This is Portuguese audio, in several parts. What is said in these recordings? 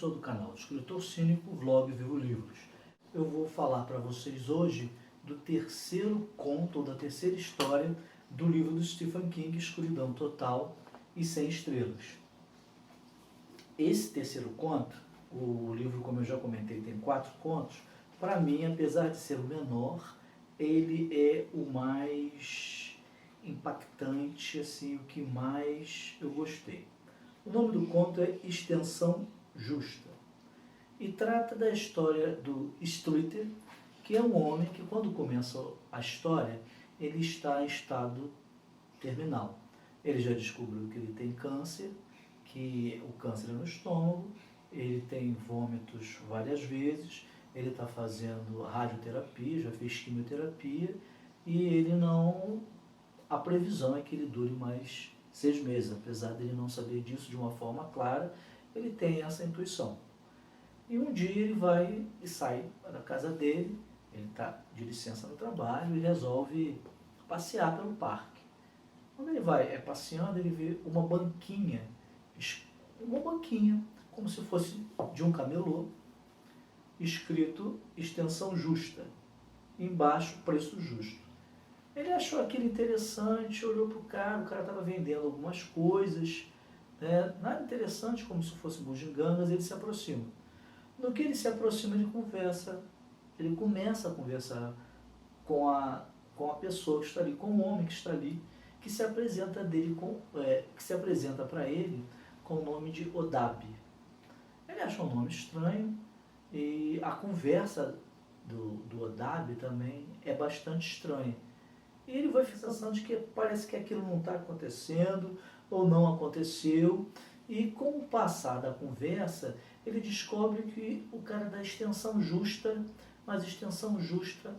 sou do canal Escritor Cínico, Vlog Vivo Livros. Eu vou falar para vocês hoje do terceiro conto, ou da terceira história do livro do Stephen King, Escuridão Total e 100 Estrelas. Esse terceiro conto, o livro, como eu já comentei, tem 4 contos. Para mim, apesar de ser o menor, ele é o mais impactante, assim, o que mais eu gostei. O nome do conto é Extensão Justa e trata da história do Streeter, que é um homem que, quando começa a história, ele está em estado terminal. Ele já descobriu que ele tem câncer, que o câncer é no estômago, ele tem vômitos várias vezes, ele está fazendo radioterapia, já fez quimioterapia, e ele não... A previsão é que ele dure mais 6 meses, apesar dele não saber disso de uma forma clara, ele tem essa intuição. E um dia ele vai e sai da casa dele, ele está de licença no trabalho e resolve passear pelo parque. Quando ele vai passeando, ele vê uma banquinha, como se fosse de um camelô, escrito Extensão Justa, embaixo Preço Justo. Ele achou aquilo interessante, olhou para o cara estava vendendo algumas coisas, né? Nada interessante, como se fosse bugigangas, ele se aproxima. No que ele se aproxima, ele começa a conversar com a pessoa que está ali, com o homem que está ali, que se apresenta para ele com o nome de Odab. Ele acha um nome estranho e a conversa do Odab também é bastante estranha. E ele vai ficar pensando de que parece que aquilo não está acontecendo ou não aconteceu. E com o passar da conversa, ele descobre que o cara dá extensão justa, mas extensão justa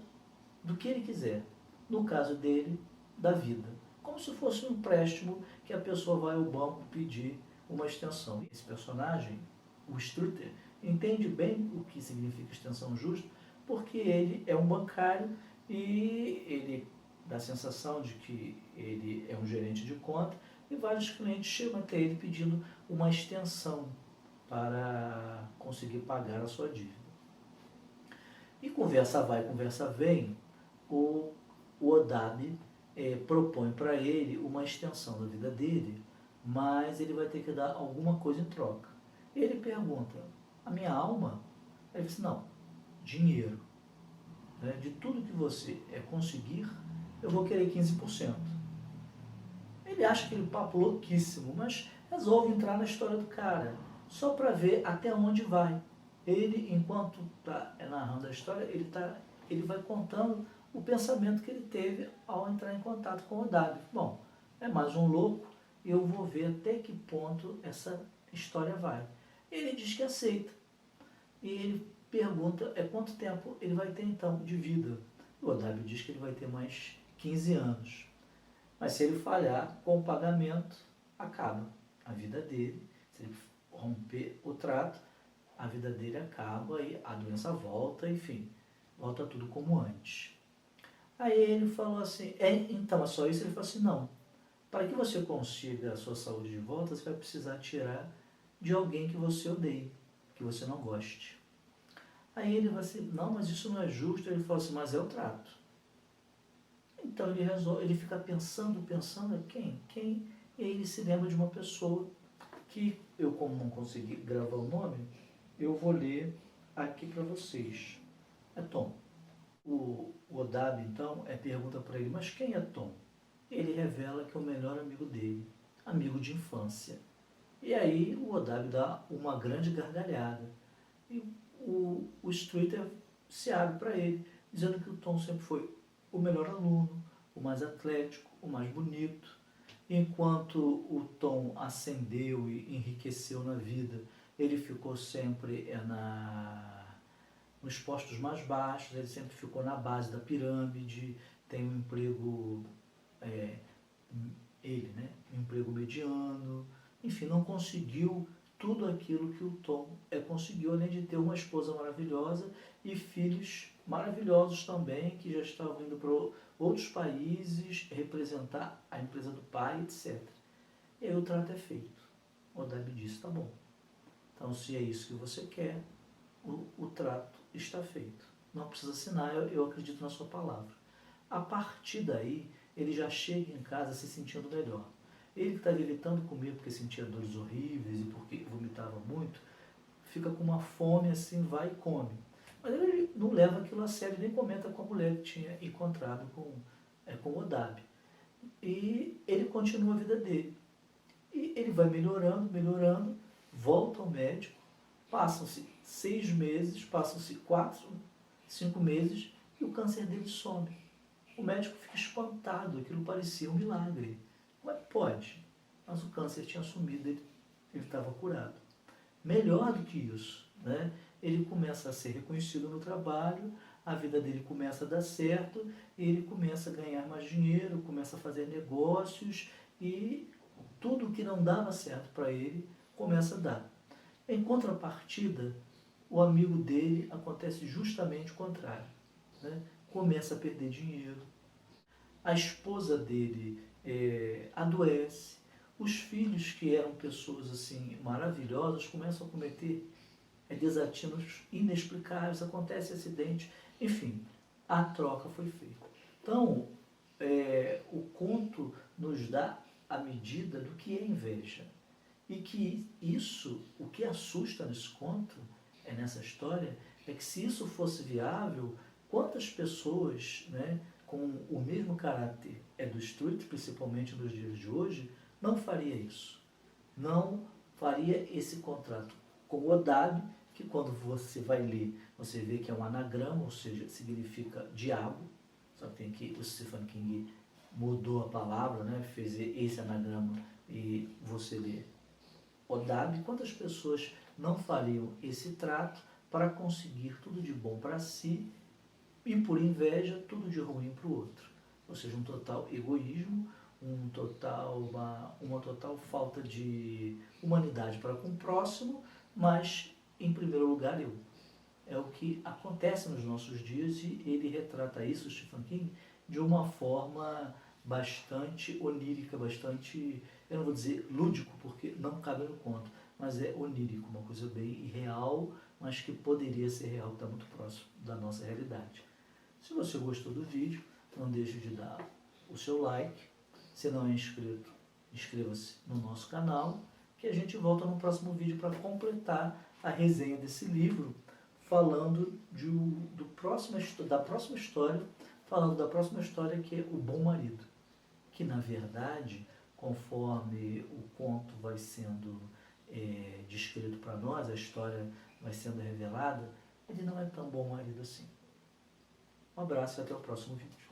do que ele quiser. No caso dele, da vida. Como se fosse um empréstimo que a pessoa vai ao banco pedir uma extensão. Esse personagem, o Strutter, entende bem o que significa extensão justa, porque ele é um bancário e ele dá a sensação de que ele é um gerente de conta e vários clientes chegam até ele pedindo uma extensão para conseguir pagar a sua dívida. E conversa vai, conversa vem, o Odab propõe para ele uma extensão da vida dele, mas ele vai ter que dar alguma coisa em troca. Ele pergunta, a minha alma? Ele diz, não, dinheiro. De tudo que você conseguir, eu vou querer 15%. Ele acha aquele papo louquíssimo, mas resolve entrar na história do cara, só para ver até onde vai. Ele, enquanto está narrando a história, ele vai contando o pensamento que ele teve ao entrar em contato com o Odab. Bom, é mais um louco, e eu vou ver até que ponto essa história vai. Ele diz que aceita. E ele pergunta quanto tempo ele vai ter então de vida. O Odab diz que ele vai ter mais 15 anos. Mas se ele falhar com o pagamento, acaba a vida dele. Se ele romper o trato, a vida dele acaba e a doença volta, enfim, volta tudo como antes. Aí ele falou assim, então é só isso? Ele falou assim, não, para que você consiga a sua saúde de volta, você vai precisar tirar de alguém que você odeie, que você não goste. Aí ele vai assim, não, mas isso não é justo. Ele falou assim, mas é o trato. Então ele fica pensando, quem? E aí ele se lembra de uma pessoa que eu, como não consegui gravar o nome, eu vou ler aqui para vocês. É Tom. O Odab, então, pergunta para ele, mas quem é Tom? Ele revela que é o melhor amigo dele, amigo de infância. E aí o Odab dá uma grande gargalhada. E o Streeter se abre para ele, dizendo que o Tom sempre foi o melhor aluno, o mais atlético, o mais bonito. Enquanto o Tom ascendeu e enriqueceu na vida, ele ficou sempre nos postos mais baixos, ele sempre ficou na base da pirâmide, tem um emprego, um emprego mediano, enfim, não conseguiu tudo aquilo que o Tom conseguiu, além de ter uma esposa maravilhosa e filhos maravilhosos também, que já estavam indo para outros países representar a empresa do pai, etc. E aí o trato é feito. O Odab disse, tá bom, Então, se é isso que você quer, o trato está feito. Não precisa assinar, eu acredito na sua palavra. A partir daí, ele já chega em casa se sentindo melhor. Ele que estava evitando comer porque sentia dores horríveis e porque vomitava muito, fica com uma fome assim, vai e come. Mas ele não leva aquilo a sério, nem comenta com a mulher que tinha encontrado com Odab. E ele continua a vida dele. E ele vai melhorando, melhorando, volta ao médico, passam-se 6 meses, passam-se 4, 5 meses e o câncer dele some. O médico fica espantado, aquilo parecia um milagre. Como é que pode? Mas o câncer tinha sumido, ele estava curado. Melhor do que isso, né? Ele começa a ser reconhecido no trabalho, a vida dele começa a dar certo, ele começa a ganhar mais dinheiro, começa a fazer negócios e tudo que não dava certo para ele começa a dar. Em contrapartida, o amigo dele acontece justamente o contrário, né? Começa a perder dinheiro, a esposa dele adoece, os filhos que eram pessoas assim maravilhosas começam a cometer desatinos inexplicáveis, acontece acidente, enfim, a troca foi feita. Então, o conto nos dá a medida do que é inveja. E que isso, o que assusta nesse conto, nessa história, é que se isso fosse viável, quantas pessoas, né, com o mesmo caráter do Street, principalmente nos dias de hoje, não faria isso? Não faria esse contrato com o Odab, que quando você vai ler, você vê que é um anagrama, ou seja, significa diabo, só tem que o Stephen King mudou a palavra, né, fez esse anagrama e você lê Odab. Quantas pessoas não fariam esse trato para conseguir tudo de bom para si e por inveja tudo de ruim para o outro? Ou seja, um total egoísmo, uma total falta de humanidade para com o próximo, mas em primeiro lugar eu. É o que acontece nos nossos dias e ele retrata isso, o Stephen King, de uma forma bastante onírica, bastante, eu não vou dizer lúdico, porque não cabe no conto, mas é onírico, uma coisa bem irreal, mas que poderia ser real, que está muito próximo da nossa realidade. Se você gostou do vídeo, não deixe de dar o seu like. Se não é inscrito, inscreva-se no nosso canal, que a gente volta no próximo vídeo para completar a resenha desse livro, falando da próxima história, falando da próxima história, que é O Bom Marido, que na verdade, conforme o conto vai sendo descrito para nós, a história vai sendo revelada, ele não é tão bom marido assim. Um abraço e até o próximo vídeo.